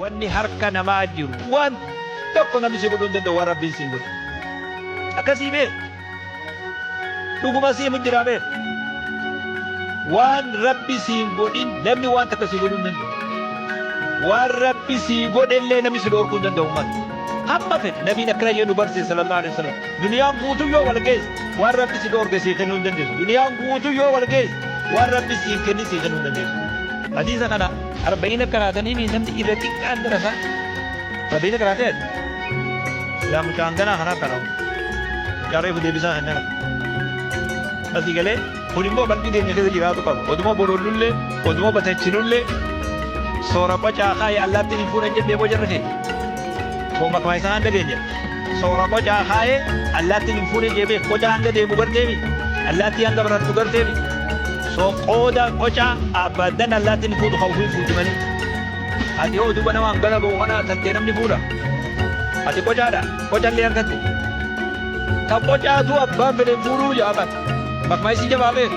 wanni harka namaa jiru waan tokko namni si godhuu hin danda'u waan rabbiin siin godhu. Akkasii bee dhuguma siimu jira bee waan rabbi siin godhin namni waan takka si godhuu hin danda'u. Waan rabbi si godhellee namni si dhorkuu hin danda'u mati. Hamma fedhe nabiin akkana jedhu barsiise sallallahu alaihi wasallam. Duniyaan guutuu yoo wal geesse waan rabbi si dhorke sii kennuu hin dandeessu. Duniyaan guutuu yoo wal geesse waan rabbi sii kenni sii kennuu hin dandeessu. Hadiisa kana 40 karaatanii namni irra xiqqaan darasa. 40 karaatee yaa mucaan ganaa kana kana. Jaaree fuudhee bisaan hin naqatu. Asii galee kun immoo balbii keenya keessa jiraatu qabu. Oduma borollullee oduma batachinullee soora qocaa kaayee allaatti hin fuudhan jennee bojarra keenya. Sooma kama isaan dhageenya. Soora qocaa kaayee allaatti hin fuudhan jennee qocaa hanga deemu garteemi. Allaatti hanga barattu garteemi. So qooda qocaa abadan allaatti hin fuudhu hawwii fuudhu malee. Ati yoo duba nama hangana ba'u kana tattee namni fuudha. Ati qocaadha. Qocallee harkatti. Ta qocaatu abbaan fedhe fuudhuu jaabata. Bakma isi jabaabee.